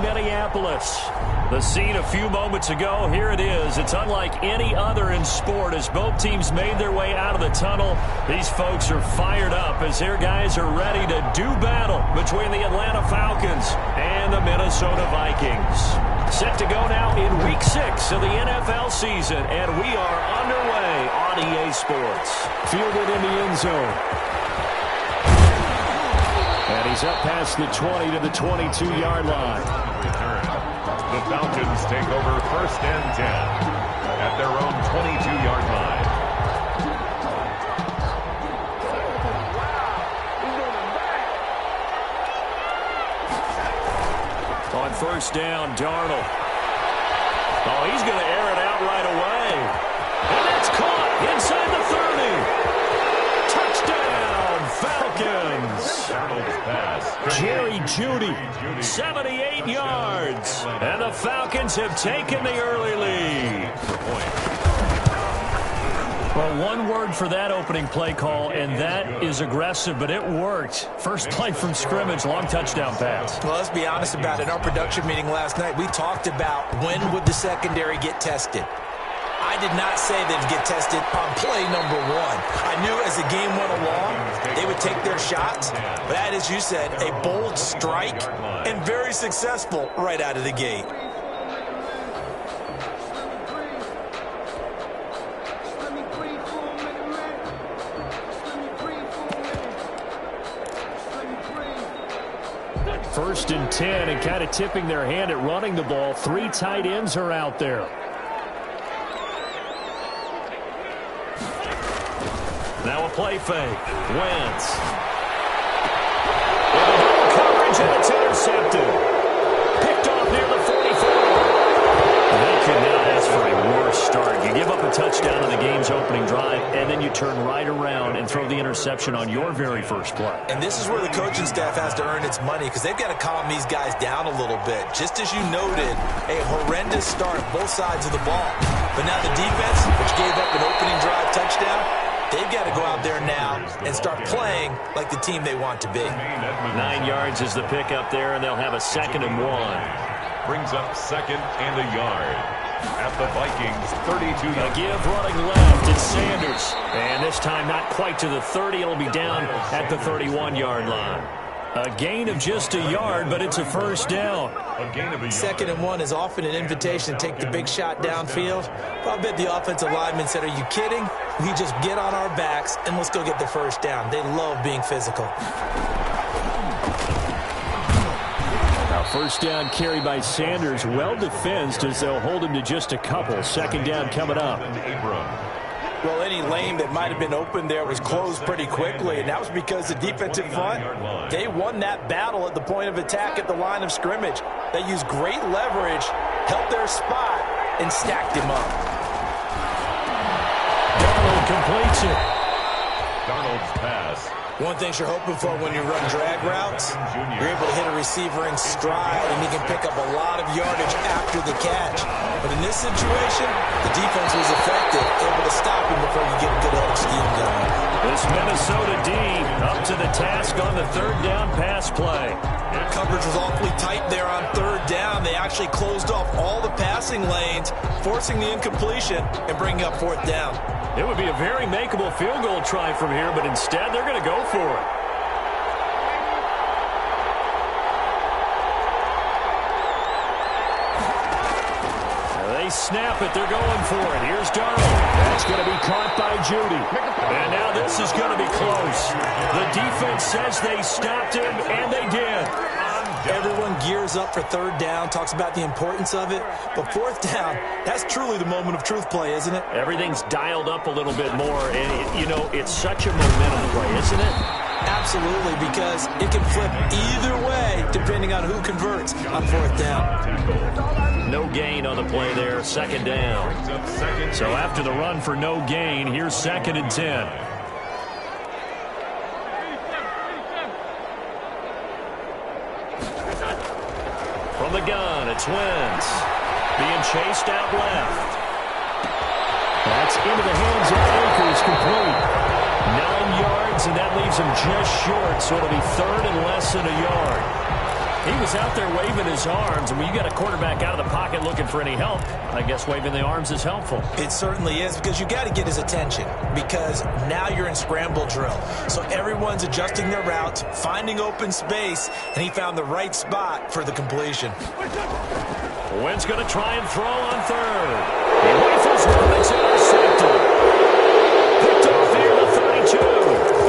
Minneapolis. The scene a few moments ago, here it is. It's unlike any other in sport as both teams made their way out of the tunnel. These folks are fired up as their guys are ready to do battle between the Atlanta Falcons and the Minnesota Vikings. Set to go now in Week 6 of the NFL season, and we are underway on EA Sports. Fielded in the end zone. And he's up past the 20 to the 22-yard line. The Falcons take over 1st and 10 at their own 22-yard line. On 1st down, Darnold. Oh, he's going to air it out right away. And that's caught inside the 30. Touchdown, Falcons. Darnold's pass. Jerry Jeudy, 78 yards. And the Falcons have taken the early lead. Well, one word for that opening play call, and that is aggressive, but it worked. First play from scrimmage, long touchdown pass. Well, let's be honest about it. In our production meeting last night, we talked about when would the secondary get tested. I did not say they'd get tested on play number 1. I knew as the game went along, they would take their shots. But that, as you said, a bold strike and very successful right out of the gate. First and 10, and kind of tipping their hand at running the ball. 3 tight ends are out there. Now a play fake. Wentz. Coverage, and it's intercepted. Picked off near the 44. They could not ask for a worse start. You give up a touchdown on the game's opening drive, and then you turn right around and throw the interception on your very first play. And this is where the coaching staff has to earn its money because they've got to calm these guys down a little bit. Just as you noted, a horrendous start both sides of the ball. But now the defense, which gave up an opening drive touchdown, they've got to go out there now and start playing like the team they want to be. 9 yards is the pickup there, and they'll have a 2nd and 1. Brings up 2nd and a yard at the Vikings 32. A give running left. It's Sanders. And this time not quite to the 30. It'll be down at the 31-yard line. A gain of just a yard, but it's a first down. A gain of a yard. 2nd and 1 is often an invitation to take the big shot downfield. But I bet the offensive lineman said, are you kidding? We just get on our backs and let's go get the first down. They love being physical. First down carry by Sanders, well defensed as they'll hold him to just a couple. 2nd down coming up. Well, any lane that might have been open there was closed pretty quickly, and that was because the defensive front, they won that battle at the point of attack at the line of scrimmage. They used great leverage, held their spot, and stacked him up. Darnold completes it. Darnold's pass. One thing you're hoping for when you run drag routes, you're able to hit a receiver in stride, and he can pick up a lot of yardage after the catch. But in this situation, the defense was effective, able to stop him before you get a good head of steam going. This Minnesota D up to the task on the 3rd down pass play. Coverage was awfully tight there on 3rd down. They actually closed off all the passing lanes, forcing the incompletion and bringing up 4th down. It would be a very makeable field goal try from here, but instead they're going to go for it. They snap it. They're going for it. Here's Darnold. That's going to be caught by Jeudy. And now this is going to be close. The defense says they stopped him, and they did. Everyone gears up for 3rd down, talks about the importance of it. But 4th down, that's truly the moment of truth play, isn't it? Everything's dialed up a little bit more. And, you know, it's such a momentum play, isn't it? Absolutely, because it can flip either way depending on who converts on 4th down. No gain on the play there, 2nd down. So after the run for no gain, here's 2nd and 10. From the gun, it's Wentz. Being chased out left. That's into the hands of Akers, complete. 9 yards, and that leaves him just short, so it'll be 3rd and less than a yard. He was out there waving his arms, and when you got a quarterback out of the pocket looking for any help, I guess waving the arms is helpful. It certainly is, because you got to get his attention, because now you're in scramble drill. So everyone's adjusting their routes, finding open space, and he found the right spot for the completion. Wynn's going to try and throw on third. He rifles one. It's intercepted. Picked off near the 32.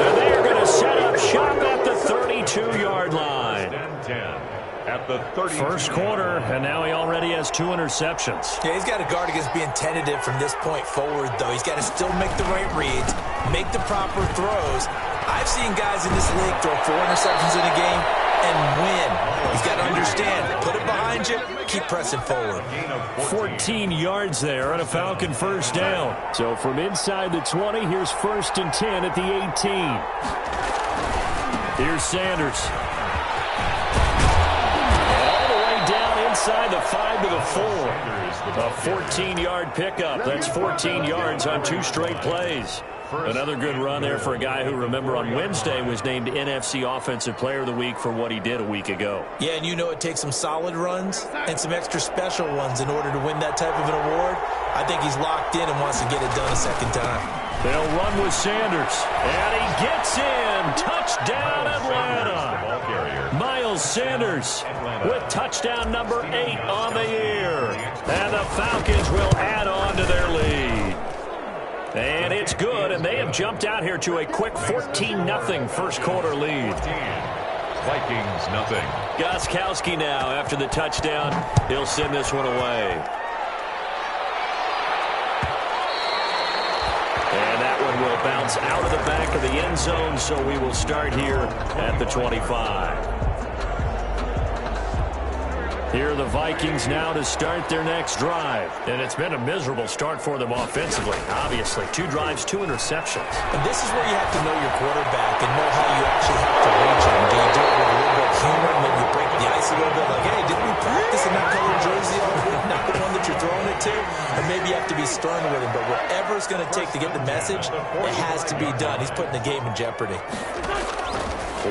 And they are going to set up shop at the 32-yard line. At the 32. First quarter, and now he already has 2 interceptions. Yeah, he's got to guard against being tentative from this point forward, though. He's got to still make the right reads, make the proper throws. I've seen guys in this league throw 4 interceptions in a game and win. He's got to understand, put it behind you, keep pressing forward. 14 yards there on a Falcon first down. So from inside the 20, here's 1st and 10 at the 18. Here's Sanders. All the way down inside the 5 to the 4. A 14-yard pickup. That's 14 yards on 2 straight plays. Another good run there for a guy who, remember, on Wednesday was named NFC Offensive Player of the Week for what he did a week ago. Yeah, and you know it takes some solid runs and some extra special ones in order to win that type of an award. I think he's locked in and wants to get it done a second time. They'll run with Sanders. And he gets in. Touchdown, Atlanta. Miles Sanders with touchdown number 8 on the year. And the Falcons will add on to their lead. And it's good, and they have jumped out here to a quick 14-0 first quarter lead. Vikings nothing. Gostkowski now after the touchdown. He'll send this one away. And that one will bounce out of the back of the end zone, so we will start here at the 25. Here are the Vikings now to start their next drive. And it's been a miserable start for them offensively, obviously. 2 drives, 2 interceptions. And this is where you have to know your quarterback and know how you actually have to reach him. Do you do it with a little bit of humor and maybe break the ice a little bit? Like, hey, didn't we practice in that colored jersey? Not the one that you're throwing it to? Or maybe you have to be stern with him. But whatever it's going to take to get the message, it has to be done. He's putting the game in jeopardy.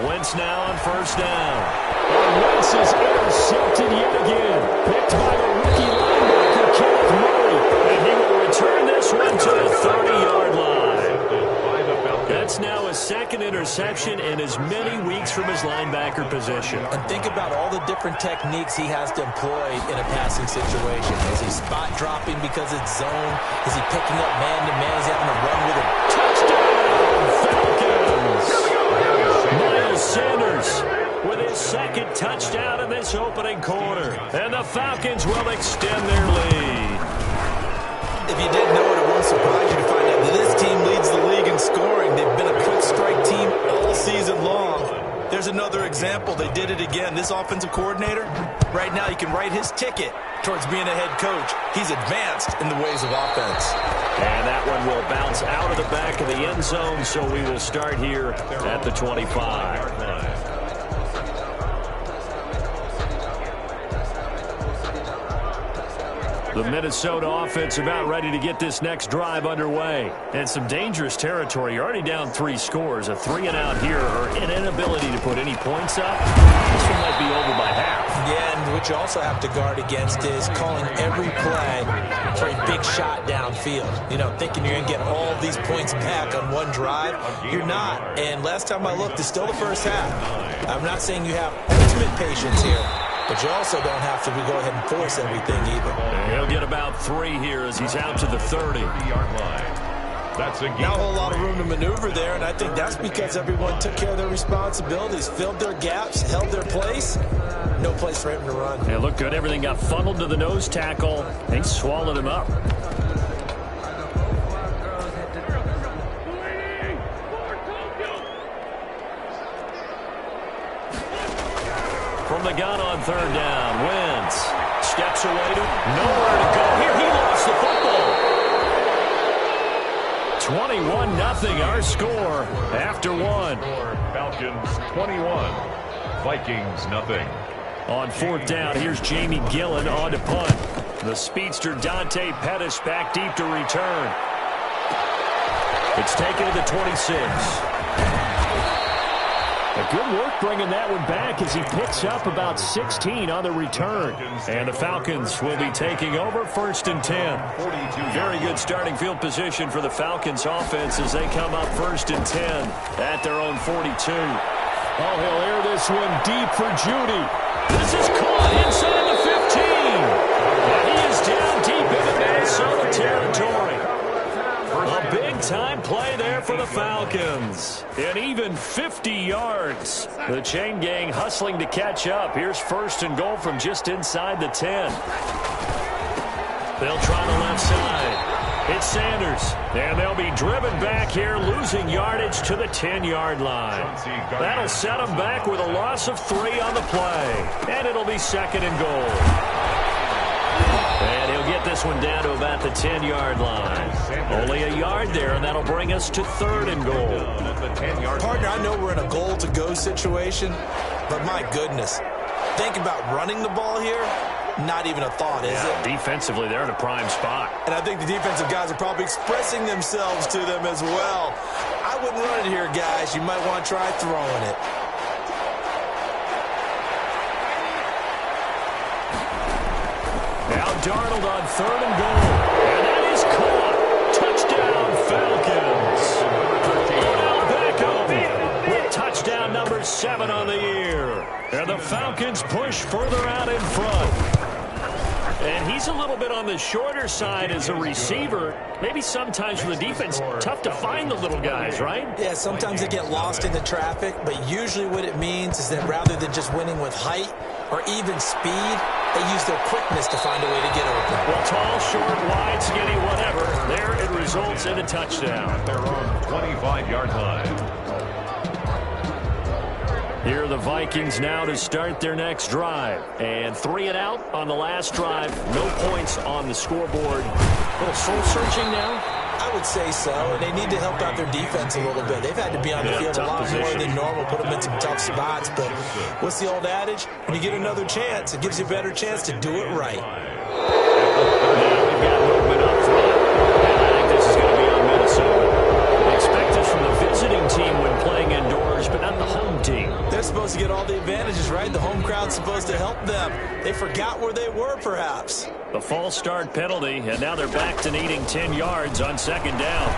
Wentz now on first down. And Wentz is intercepted yet again. Picked by the rookie linebacker, Kenneth Murray. And he will return this one to the 30-yard line. That's now a 2nd interception in as many weeks from his linebacker position. And think about all the different techniques he has to employ in a passing situation. Is he spot dropping because it's zone? Is he picking up man-to-man? Is he having to run with him? Touchdown, Falcons! Miles Sanders with his 2nd touchdown in this opening quarter. And the Falcons will extend their lead. If you didn't know it, it won't surprise you to find out that this team leads the league in scoring. They've been a quick strike team all season long. There's another example. They did it again. This offensive coordinator, right now you can write his ticket towards being a head coach. He's advanced in the ways of offense. And that one will bounce out of the back of the end zone, so we will start here at the 25. The Minnesota offense about ready to get this next drive underway. And some dangerous territory. You're already down 3 scores. A 3-and-out here, or an inability to put any points up. This one might be over by half. Yeah, and what you also have to guard against is calling every play for a big shot downfield. You know, thinking you're going to get all these points back on one drive. You're not. And last time I looked, it's still the first half. I'm not saying you have ultimate patience here, but you also don't have to go ahead and force everything either. He'll get about 3 here as he's out to the 30-yard line. That's a Not a whole lot of room to maneuver there, and I think that's because everyone took care of their responsibilities, filled their gaps, held their place. No place for him to run. It looked good. Everything got funneled to the nose tackle. They swallowed him up. From the gun on 3rd down, Wentz steps away to nowhere to go. Here he lost the football. 21-0 our score after 1. Falcons 21, Vikings nothing. On 4th down, here's Jamie Gillen on to punt. The speedster Dante Pettis back deep to return. It's taken to the 26. Good work bringing that one back as he picks up about 16 on the return. And the Falcons will be taking over 1st and 10. Very good starting field position for the Falcons offense as they come up 1st and 10 at their own 42. Oh, he'll air this one deep for Judy. This is caught inside the 15. And he is down deep into Minnesota territory. A big-time play there for the Falcons. And even 50 yards. The chain gang hustling to catch up. Here's 1st and goal from just inside the 10. They'll try the left side. It's Sanders. And they'll be driven back here, losing yardage to the 10-yard line. That'll set them back with a loss of 3 on the play. And it'll be 2nd and goal. And he'll get this one down to about the 10-yard line. Only a yard there, and that'll bring us to 3rd and goal. Partner, I know we're in a goal-to-go situation, but my goodness, think about running the ball here. Not even a thought, is it? Defensively, they're in a prime spot. And I think the defensive guys are probably expressing themselves to them as well. I wouldn't run it here, guys. You might want to try throwing it. Now Darnold on 3rd and goal. And that is caught. Touchdown, Falcons. Odell Beckham with touchdown number 7 on the year. And the Falcons push further out in front. And he's a little bit on the shorter side as a receiver. Maybe sometimes for the defense, tough to find the little guys, right? Yeah, sometimes they get lost in the traffic, but usually what it means is that rather than just winning with height or even speed, they use their quickness to find a way to get open. Well, tall, short, wide, skinny, whatever. There it results in a touchdown. At their own 25-yard line. Here are the Vikings now to start their next drive. And 3 and out on the last drive. No points on the scoreboard. A little soul-searching now? I would say so, and they need to help out their defense a little bit. They've had to be on the field a lot more than normal, put them in some tough spots. But what's the old adage? When you get another chance, it gives you a better chance to do it right. Now we've got movement up front. And I think this is going to be on Minnesota. Expect this from the visiting team when playing indoors, but not the home team. They're supposed to get all the advantages, right? The home crowd's supposed to help them. They forgot where they were, perhaps. The false start penalty, and now they're back to needing 10 yards on 2nd down.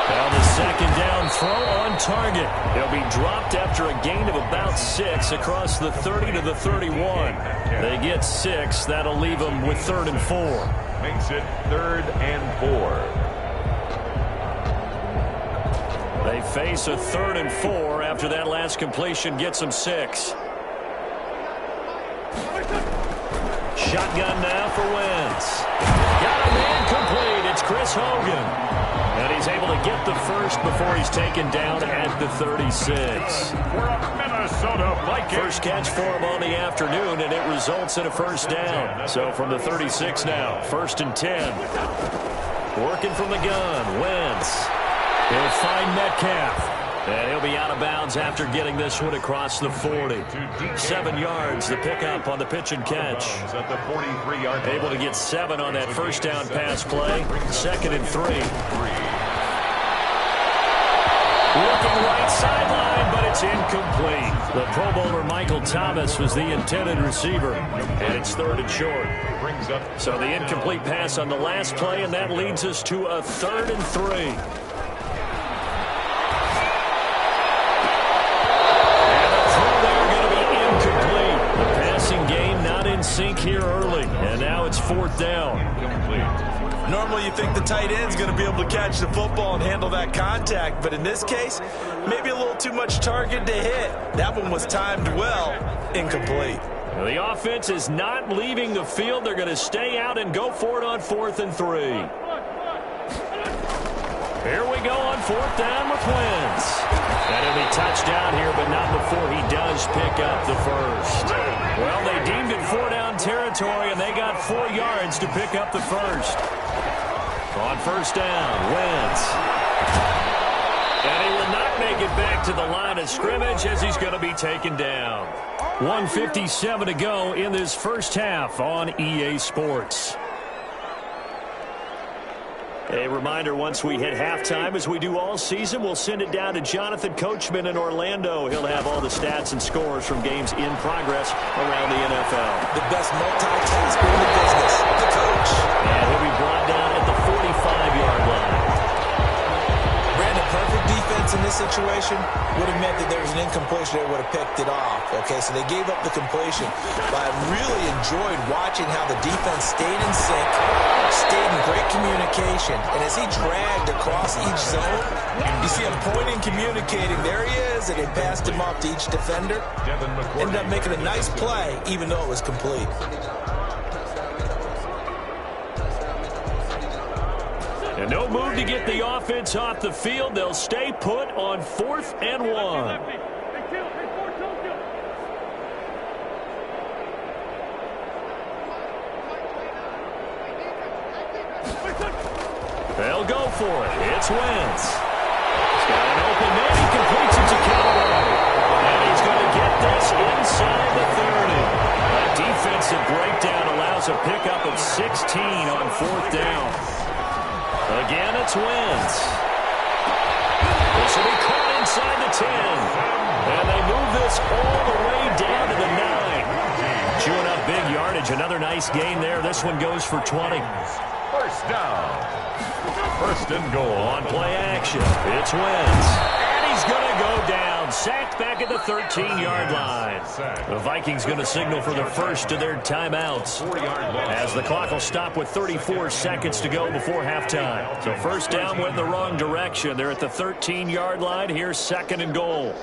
Now the 2nd down throw on target. They'll be dropped after a gain of about 6 across the 30 to the 31. They get 6. That'll leave them with 3rd and 4. Makes it 3rd and 4. They face a 3rd and 4 after that last completion gets them 6. Shotgun now for Wentz. Got a man complete. It's Chris Hogan. And he's able to get the first before he's taken down at the 36. We're a Minnesota Vikings. First catch for him on the afternoon, and it results in a 1st down. So from the 36 now, 1st and 10. Working from the gun, Wentz. He'll find Metcalf. And he'll be out of bounds after getting this one across the 40. 7 yards, the pickup on the pitch and catch. At the 43-yard line. Able to get 7 on that 1st down pass play. 2nd and 3. Looking right sideline, but it's incomplete. The Pro Bowler Michael Thomas was the intended receiver. And it's 3rd and short. So the incomplete pass on the last play, and that leads us to a 3rd and 3. Sink here early, and now it's 4th down. Normally you think the tight end's going to be able to catch the football and handle that contact, but in this case, maybe a little too much target to hit. That one was timed well, incomplete. The offense is not leaving the field. They're going to stay out and go for it on 4th and 3. Here we go on 4th down with Wentz. And he'll be touched down here, but not before he does pick up the first. Well, they deemed it 4-down territory, and they got 4 yards to pick up the first. On 1st down, Wentz. And he will not make it back to the line of scrimmage as he's going to be taken down. 1:57 to go in this first half on EA Sports. A reminder, once we hit halftime, as we do all season, we'll send it down to Jonathan Coachman in Orlando. He'll have all the stats and scores from games in progress around the NFL. The best multitasker in the business, the coach. And he'll be brought down at the 45-yard line. Brandon, perfect defense in this situation would have meant that there was an incompletion. They would have picked it off. Okay, so they gave up the completion. But I really enjoyed watching how the defense stayed in sync, stayed in great communication. And as he dragged across each zone, you see him pointing, communicating. There he is, and they passed him off to each defender. Ended up making a nice play, even though it was complete. And no move to get the offense off the field. They'll stay put on 4th and 1. They'll go for it. It's Wentz. He's got an open man. He completes it to Callaway. And he's going to get this inside the 30. A defensive breakdown allows a pickup of 16 on 4th down. Again, it's Wentz. This will be caught inside the 10. And they move this all the way down to the 9. Chewing up big yardage. Another nice gain there. This one goes for 20. First down. First and goal. On play action. It's Wentz. And he's going to go down. Sacked back at the 13-yard line. The Vikings going to signal for the first of their timeouts, as the clock will stop with 34 seconds to go before halftime. So first down went in the wrong direction. They're at the 13-yard line. Here's 2nd and goal.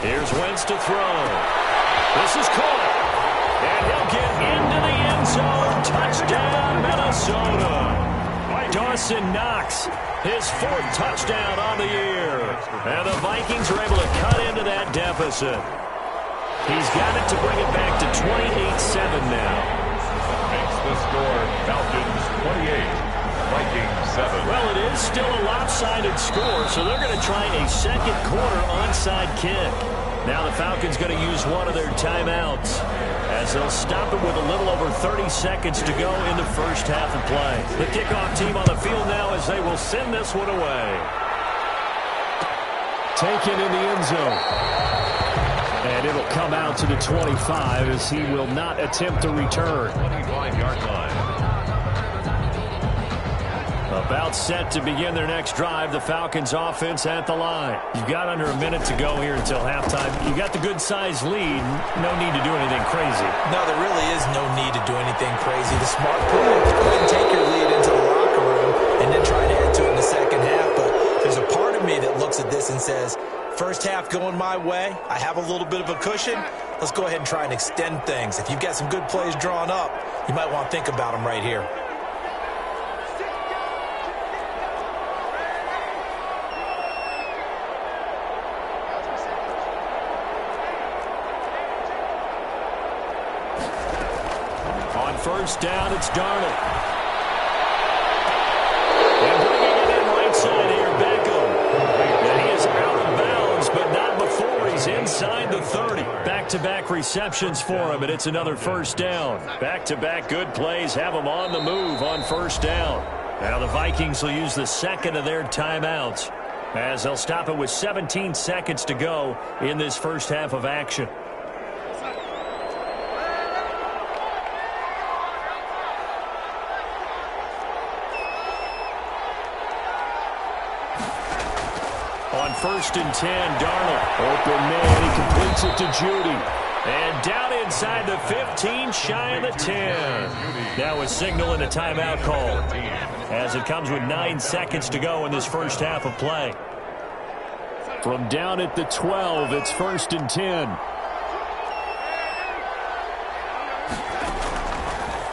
Here's Wentz to throw. This is caught. And he'll get into the end zone. Touchdown, Minnesota. Dawson Knox, his 4th touchdown on the year. And the Vikings are able to cut into that deficit. He's got it to bring it back to 28-7 now. Makes the score Falcons 28. Vikings 7. Well, it is still a lopsided score, so they're going to try a second quarter onside kick. Now the Falcons going to use one of their timeouts, as they'll stop it with a little over 30 seconds to go in the first half of play. The kickoff team on the field now, as they will send this one away. Taken in the end zone. And it'll come out to the 25, as he will not attempt to return. 25-yard line. About set to begin their next drive, the Falcons offense at the line. You've got under a minute to go here until halftime. You got the good-sized lead. No need to do anything crazy. No, there really is no need to do anything crazy. The smart play is go ahead and take your lead into the locker room and then try to add to it in the second half. But there's a part of me that looks at this and says, first half going my way, I have a little bit of a cushion. Let's go ahead and try and extend things. If you've got some good plays drawn up, you might want to think about them right here. First down, it's Darnold. And bringing it in right side here, Beckham. And he is out of bounds, but not before he's inside the 30. Back-to-back receptions for him, and it's another first down. Back-to-back good plays have him on the move on first down. Now the Vikings will use the second of their timeouts, as they'll stop it with 17 seconds to go in this first half of action. On 1st and 10, Darnold. Open man, he completes it to Judy. And down inside the 15, shy of the 10. Now a signal and a timeout call, as it comes with 9 seconds to go in this first half of play. From down at the 12, it's 1st and 10.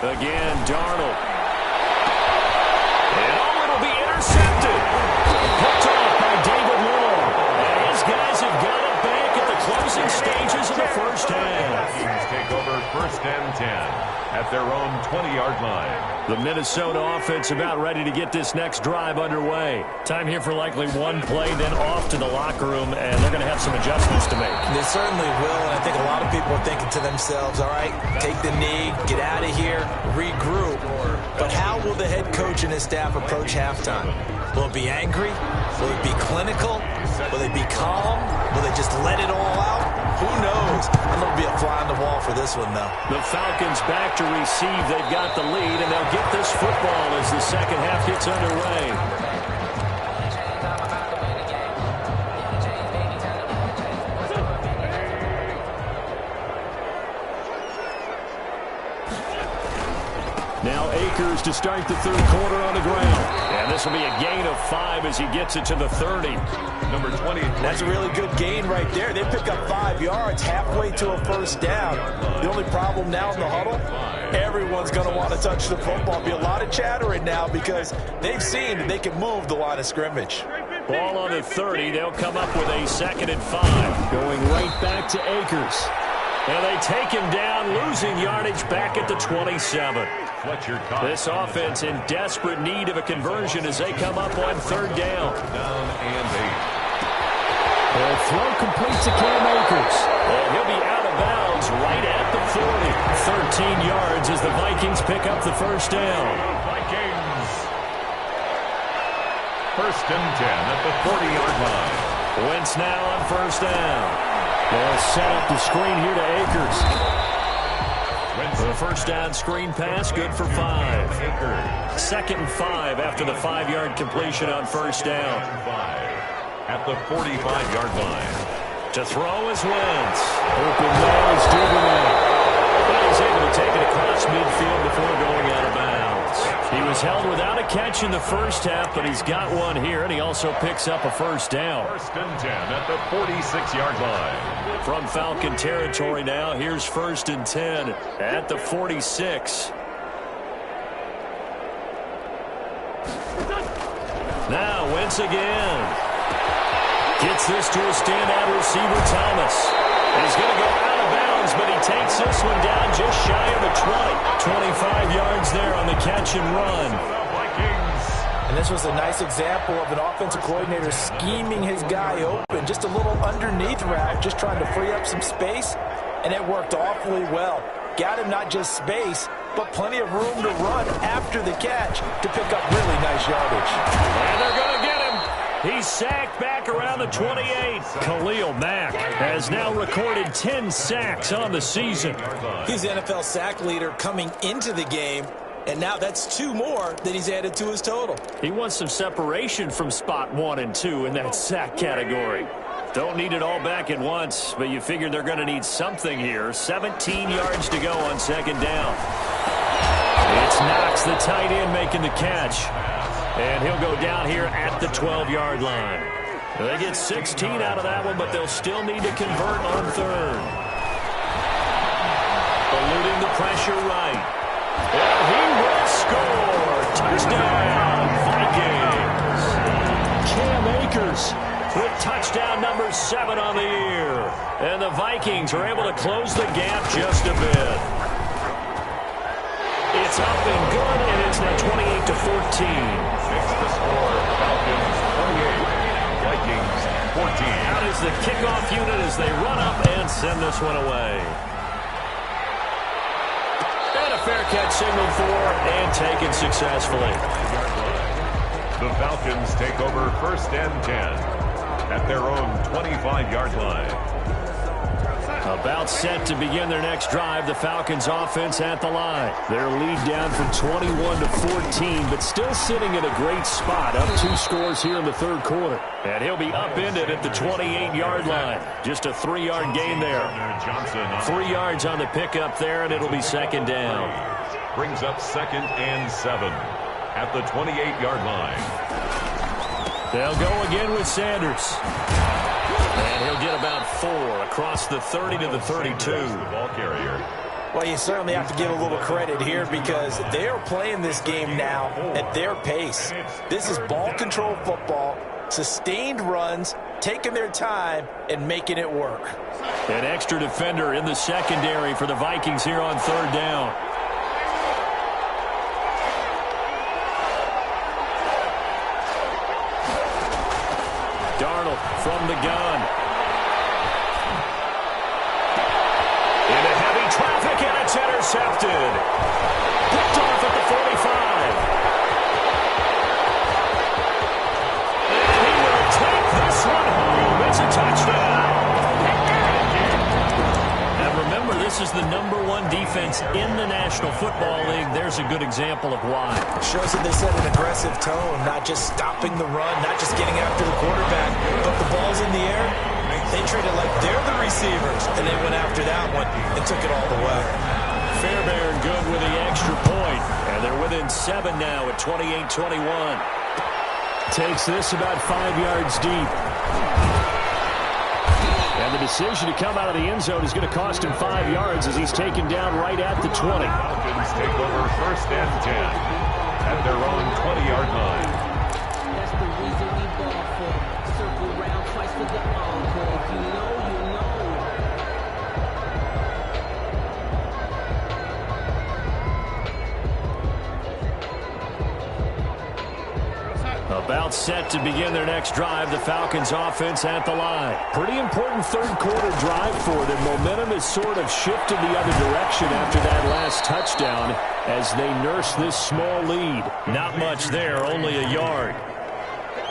Again, Darnold. And oh, it'll be intercepted. Picked off by David Long. And his guys have got it back at the closing stages of the first half. Vikings take over first and 10 at their own 20-yard line. The Minnesota offense about ready to get this next drive underway. Time here for likely one play, then off to the locker room, and they're going to have some adjustments to make. They certainly will, and I think a lot of people are thinking to themselves, all right, take the knee, get out of here, regroup. But how will the head coach and his staff approach halftime? Will it be angry? Will it be clinical? Will they be calm? Will they just let it all out? Who knows? I'm going to be a fly on the wall for this one, though. The Falcons back to receive. They've got the lead, and they'll get this football as the second half gets underway. Now Akers to start the third quarter on the ground. And this will be a gain of 5 as he gets it to the 30. Number 20. That's a really good gain right there. They pick up 5 yards halfway to a first down. The only problem now in the huddle, everyone's going to want to touch the football. Be a lot of chattering now because they've seen that they can move the line of scrimmage. Ball on the 30. They'll come up with a 2nd and 5. Going right back to Akers. And they take him down, losing yardage back at the 27. This offense in desperate need of a conversion as they come up on 3rd down. Down and 8. The throw complete to Cam Akers. And he'll be out of bounds right at the 40. 13 yards as the Vikings pick up the first down. Vikings. First and 10 at the 40-yard line. Wentz now on first down. They'll set up the screen here to Akers. The first down screen pass, good for 5. 2nd and 5 after the 5-yard completion on first down. At the 45-yard line. To throw is Wentz. Open man is Duvernay. But he's able to take it across midfield before going out of bounds. He was held without a catch in the first half, but he's got one here, and he also picks up a first down. First and 10 at the 46-yard line. From Falcon territory now, here's 1st and 10 at the 46. Now Wentz again. Gets this to a standout receiver, Thomas. He's going to go out of bounds, but he takes this one down just shy of the 20. 25 yards there on the catch and run. And this was a nice example of an offensive coordinator scheming his guy open. Just a little underneath route, just trying to free up some space, and it worked awfully well. Got him not just space, but plenty of room to run after the catch to pick up really nice yardage. And they're going to get him. He's sacked back around the 28. Khalil Mack has now recorded 10 sacks on the season. He's the NFL sack leader coming into the game. And now that's 2 more that he's added to his total. He wants some separation from spot 1 and 2 in that sack category. Don't need it all back at once, but you figure they're going to need something here. 17 yards to go on 2nd down. It's Knox, the tight end, making the catch. And he'll go down here at the 12-yard line. They get 16 out of that one, but they'll still need to convert on 3rd. Eluding the pressure right. And he will score. Touchdown, Vikings. Cam Akers with touchdown number 7 on the year. And the Vikings are able to close the gap just a bit. It's up and good, and it's now 28-14. Makes the score. Falcons 28. Vikings 14. Out is the kickoff unit as they run up and send this one away. Fair catch signaled for and taken successfully. The Falcons take over 1st and 10 at their own 25-yard line. About set to begin their next drive, the Falcons offense at the line. Their lead down from 21-14, but still sitting in a great spot. Up 2 scores here in the 3rd quarter. And he'll be upended at the 28-yard line. Just a 3-yard gain there. 3 yards on the pickup there, and it'll be 2nd down. Brings up 2nd and 7 at the 28-yard line. They'll go again with Sanders. And he'll get about 4 across the 30 to the 32. Ball carrier. Well, you certainly have to give a little credit here because they are playing this game now at their pace. This is ball control football, sustained runs, taking their time and making it work. An extra defender in the secondary for the Vikings here on third down. Darnold from the gun. Into heavy traffic, and it's intercepted. Picked off at the 45. And he will take this one home. It's a touchdown. And remember, this is the #1 defense in the National Football League. There's a good example of why. Shows that they set an aggressive tone, not just stopping the run, not just getting after the quarterback, but the ball's in the air. They treat it like they're the receivers, and they went after that one and took it all the way. Fairbairn good with the extra point, and they're within 7 now at 28-21. Takes this about 5 yards deep. And the decision to come out of the end zone is going to cost him 5 yards as he's taken down right at the 20. Falcons take over first and 10 at their own 20-yard line. That's the reason we ball for. Circle round twice for the encore. If you know, you know. About set to begin their next drive, the Falcons offense at the line. Pretty important third quarter drive for them. Momentum has sort of shifted the other direction after that last touchdown as they nurse this small lead. Not much there, only a yard.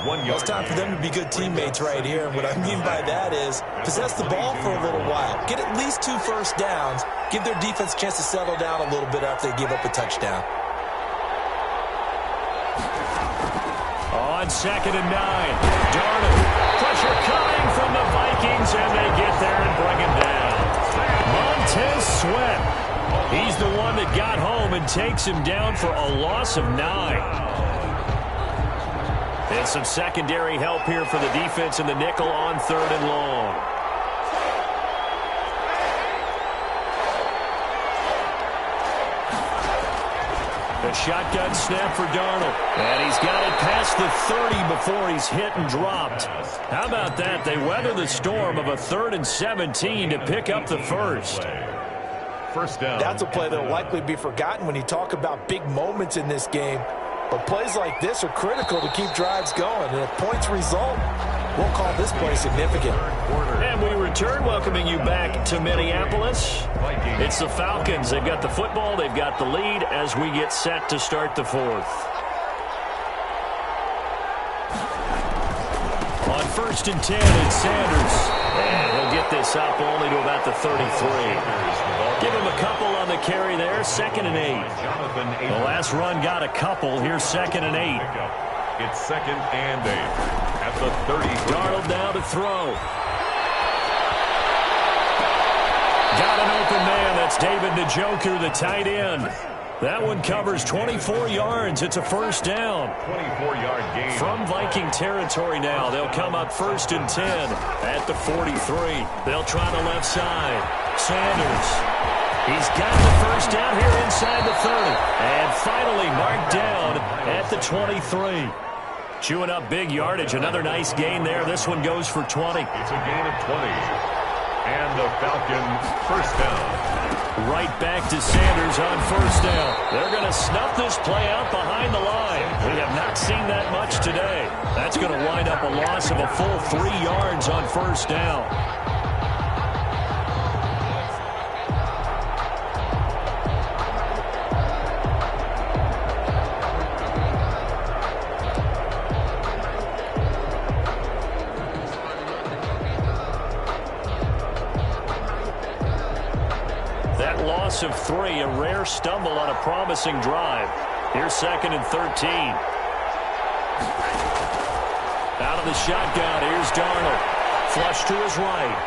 1 yard. It's time for them to be good teammates right here. And what I mean by that is possess the ball for a little while. Get at least 2 first downs. Give their defense a chance to settle down a little bit after they give up a touchdown. On 2nd and 9, Darnold. Pressure coming from the Vikings, and they get there and bring him down. Montez Sweat. He's the one that got home and takes him down for a loss of 9. And some secondary help here for the defense in the nickel on 3rd and long. A shotgun snap for Darnold. And he's got it past the 30 before he's hit and dropped. How about that? They weather the storm of a 3rd and 17 to pick up the first. First down. That's a play that will likely be forgotten when you talk about big moments in this game. But plays like this are critical to keep drives going. And if points result, we'll call this play significant. And we return, welcoming you back to Minneapolis. It's the Falcons. They've got the football. They've got the lead as we get set to start the 4th. On 1st and 10, it's Sanders. And he'll get this up only to about the 33. Give him a couple on the carry there. 2nd and 8. The last run got a couple. Here's 2nd and 8. It's 2nd and 8 at the 30. Darnold down to throw. Got an open man. That's David Njoku, the tight end. That one covers 24 yards. It's a first down. 24-yard gain. From Viking territory now. They'll come up 1st and 10 at the 43. They'll try the left side. Sanders. He's got the first down here inside the 30. And finally marked down at the 23. Chewing up big yardage. Another nice gain there. This one goes for 20. It's a gain of 20. And the Falcons first down. Right back to Sanders on first down. They're going to snuff this play out behind the line. We have not seen that much today. That's going to wind up a loss of a full 3 yards on first down. Loss of 3, a rare stumble on a promising drive. Here's 2nd and 13. Out of the shotgun, here's Darnold. Flush to his right.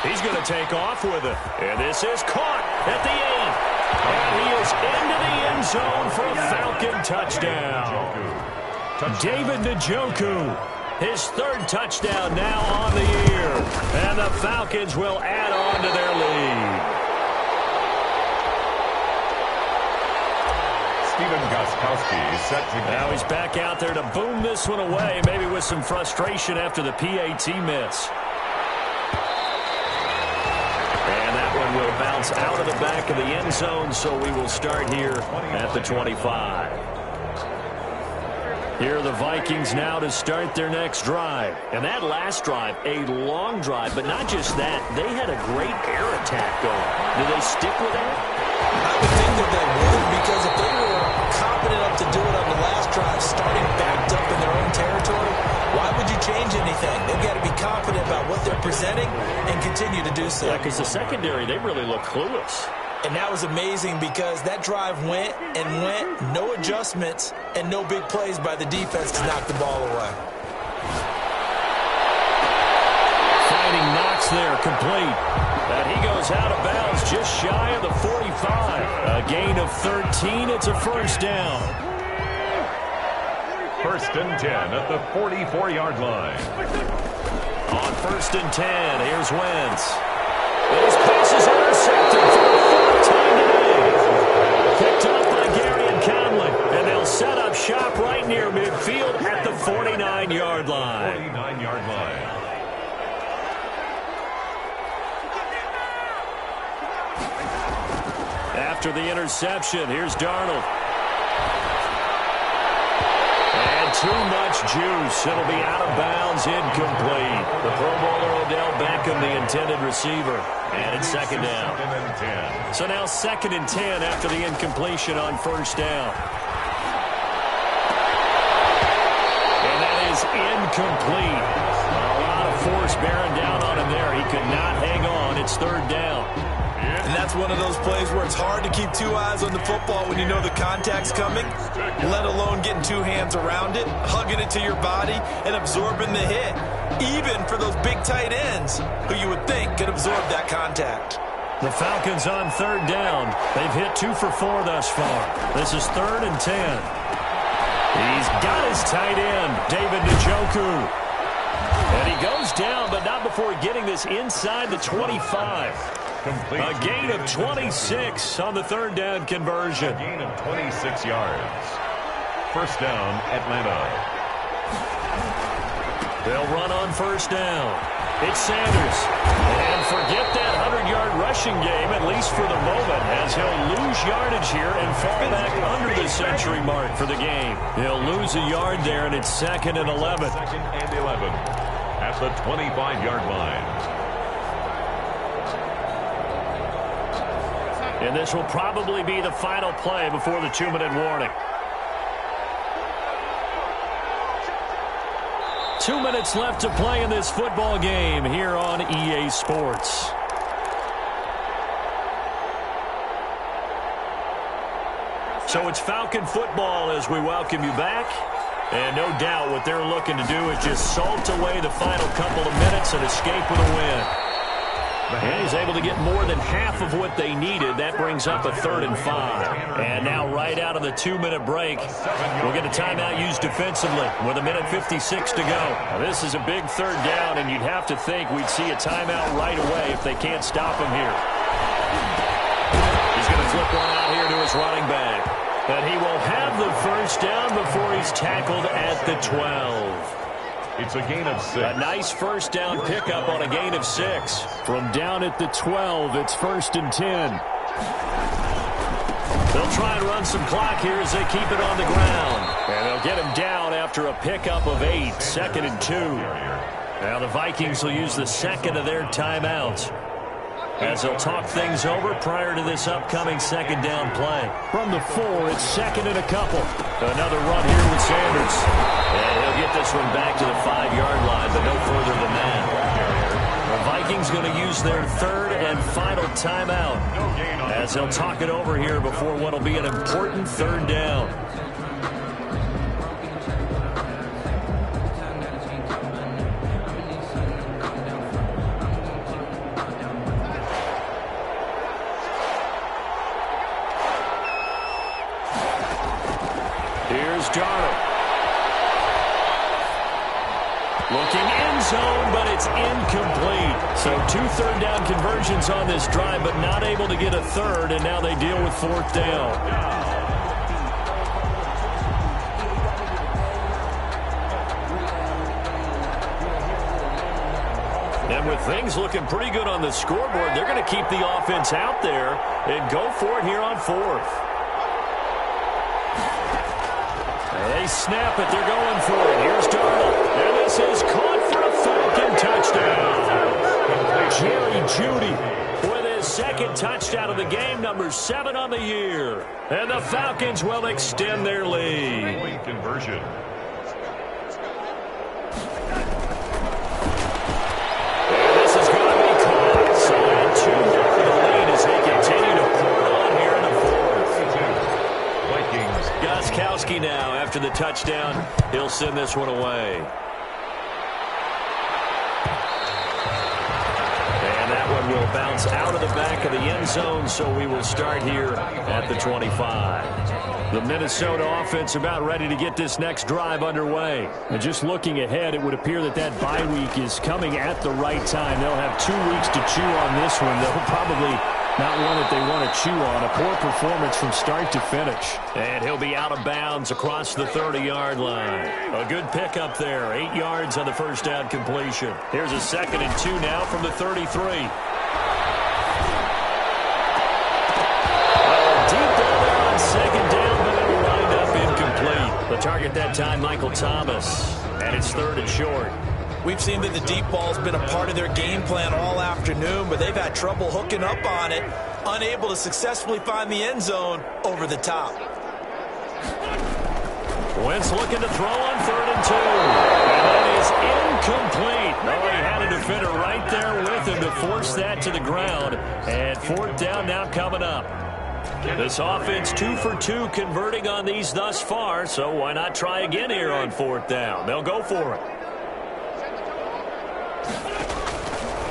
He's going to take off with it. And this is caught at the 8. And he is into the end zone for a Falcon touchdown. David Njoku. His 3rd touchdown now on the year. And the Falcons will add on to their lead. Is set to go. Now he's back out there to boom this one away, maybe with some frustration after the PAT miss. And that one will bounce out of the back of the end zone, so we will start here at the 25. Here are the Vikings now to start their next drive. And that last drive, a long drive, but not just that. They had a great air attack going. Do they stick with that? I would think that they would, because if they were confident enough to do it on the last drive, starting backed up in their own territory, why would you change anything? They've got to be confident about what they're presenting and continue to do so. Yeah, because the secondary, they really look clueless. And that was amazing because that drive went and went, no adjustments, and no big plays by the defense to knock the ball away. Fighting Knox there, complete. And he goes out of bounds just shy of the 45. A gain of 13. It's a first down. First and 10 at the 44-yard line. On first and 10, here's Wentz. His pass is intercepted for the fourth time today. Picked up by Gary and Conley. And they'll set up shop right near midfield at the 49-yard line. 49-yard line. After the interception, here's Darnold. And too much juice. It'll be out of bounds, incomplete. The Pro Bowler Odell Beckham, the intended receiver. And it's second down. So now second and 10 after the incompletion on first down. And that is incomplete. A lot of force bearing down on him there. He could not hang on. It's third down. And that's one of those plays where it's hard to keep two eyes on the football when you know the contact's coming, let alone getting two hands around it, hugging it to your body, and absorbing the hit, even for those big tight ends who you would think could absorb that contact. The Falcons on third down. They've hit 2 for 4 thus far. This is third and 10. He's got his tight end, David Njoku. And he goes down, but not before getting this inside the 25. A gain of 26 on the third down conversion. A gain of 26 yards. First down, Atlanta. They'll run on first down. It's Sanders. And forget that 100-yard rushing game, at least for the moment, as he'll lose yardage here and fall back under the century mark for the game. He'll lose a yard there, and it's second and 11. Second and 11 at the 25-yard line. And this will probably be the final play before the 2-minute warning. 2 minutes left to play in this football game here on EA Sports. So it's Falcon football as we welcome you back. And no doubt what they're looking to do is just salt away the final couple of minutes and escape with a win. And he's able to get more than half of what they needed. That brings up a 3rd and 5. And now right out of the 2-minute break, we'll get a timeout used defensively with 1:56 to go. Now, this is a big third down, and you'd have to think we'd see a timeout right away if they can't stop him here. He's going to flip one out here to his running back. And he will have the first down before he's tackled at the 12. It's a gain of 6. A nice first down pickup on a gain of 6. From down at the 12, it's first and 10. They'll try and run some clock here as they keep it on the ground. And they'll get him down after a pickup of 8, second and 2. Now the Vikings will use the second of their timeouts as they'll talk things over prior to this upcoming second down play. From the 4, it's second and a couple. Another run here with Sanders. And he'll get this one back to the 5-yard line, but no further than that. The Vikings going to use their third and final timeout as they'll talk it over here before what will be an important third down. Here's Darnold. Looking end zone, but it's incomplete. So 2 third down conversions on this drive, but not able to get a third, and now they deal with 4th down. And with things looking pretty good on the scoreboard, they're going to keep the offense out there and go for it here on fourth. They snap it. They're going for it. Here's Darnold. And this is caught for a Falcon touchdown. Jerry Jeudy with his second touchdown of the game, number 7 on the year. And the Falcons will extend their lead. Point conversion. And this is going to be caught. So at 2-0 the lead as they continue to pour it on here in the fourth. Vikings. Gostkowski now after the touchdown. He'll send this one away. Will bounce out of the back of the end zone, so we will start here at the 25. The Minnesota offense about ready to get this next drive underway. And just looking ahead, it would appear that bye week is coming at the right time. They'll have 2 weeks to chew on this one. They'll probably not one that they want to chew on. A poor performance from start to finish. And he'll be out of bounds across the 30-yard line. A good pickup there. 8 yards on the first down completion. Here's a 2nd and 2 now from the 33. Second down, but it'll wind up incomplete. The target that time, Michael Thomas. And it's 3rd and short. We've seen that the deep ball's been a part of their game plan all afternoon, but they've had trouble hooking up on it, unable to successfully find the end zone over the top. Wentz looking to throw on 3rd and 2. And that is incomplete. Oh, he had a defender right there with him to force that to the ground. And 4th down now coming up. This offense 2 for 2 converting on these thus far, so why not try again here on 4th down? They'll go for it.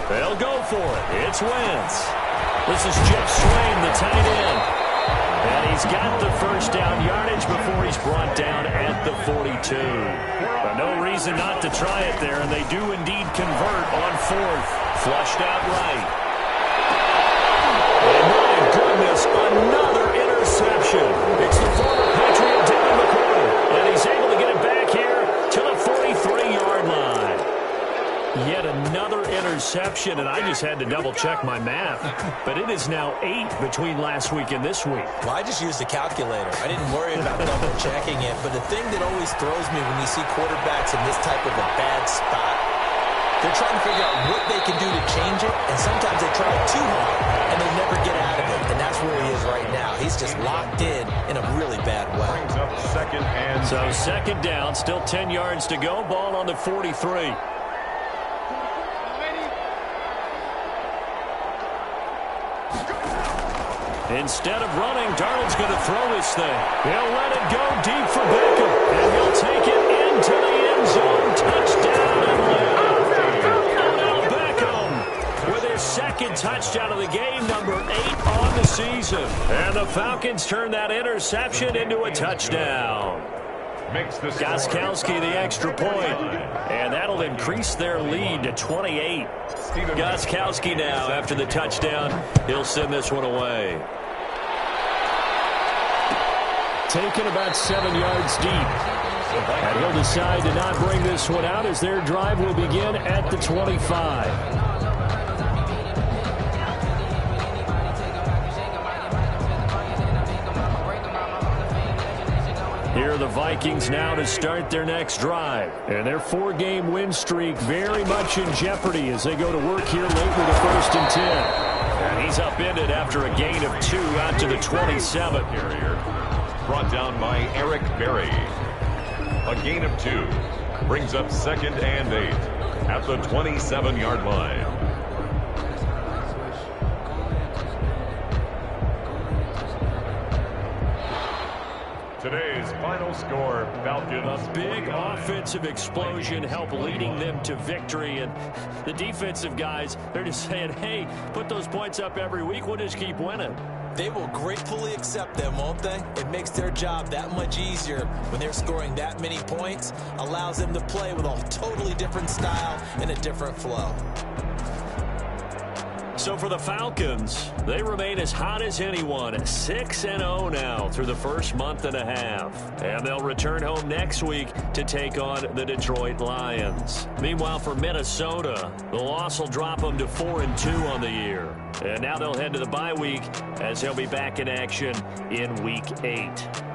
They'll go for it. It's Wentz. This is Jeff Swain, the tight end. And he's got the first down yardage before he's brought down at the 42. But no reason not to try it there, and they do indeed convert on 4th. Flushed out right. And my goodness, another interception. It's the former Patriot Devin McCourty, and he's able to get it back here to the 43-yard line. Yet another interception, and I just had to double-check my math. But it is now 8 between last week and this week. Well, I just used a calculator. I didn't worry about double-checking it. But the thing that always throws me when you see quarterbacks in this type of a bad spot, they're trying to figure out what they can do to change it, and sometimes they try too hard, and they never get out of it. And that's where he is right now. He's just locked in a really bad way. Brings up 2nd and... So 2nd down, still 10 yards to go. Ball on the 43. Instead of running, Darnold's going to throw his thing. He'll let it go deep for Beckham, and he'll take it into the end zone. Touchdown Atlanta. Beckham with his 2nd touchdown of the game, number 8 on the season. And the Falcons turn that interception into a touchdown. Gostkowski the extra point, and that'll increase their lead to 28. Gostkowski now after the touchdown. He'll send this one away. Taken about 7 yards deep. And he'll decide to not bring this one out as their drive will begin at the 25. Here are the Vikings now to start their next drive. And their 4-game win streak very much in jeopardy as they go to work here late with a 1st and 10. And he's upended after a gain of 2 out to the 27. Brought down by Eric Berry. A gain of 2 brings up 2nd and 8 at the 27-yard line. Today's final score, Falcons. A big 49. offensive explosion helped leading them to victory. And the defensive guys, they're just saying, hey, put those points up every week. We'll just keep winning. They will gratefully accept them, won't they? It makes their job that much easier when they're scoring that many points. Allows them to play with a totally different style and a different flow. So for the Falcons, they remain as hot as anyone, 6-0 now through the first month and a half. And they'll return home next week to take on the Detroit Lions. Meanwhile, for Minnesota, the loss will drop them to 4-2 on the year. And now they'll head to the bye week as they'll be back in action in Week 8.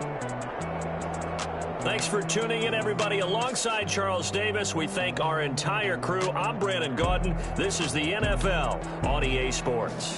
Thanks for tuning in, everybody. Alongside Charles Davis, we thank our entire crew. I'm Brandon Gaudin. This is the NFL on EA Sports.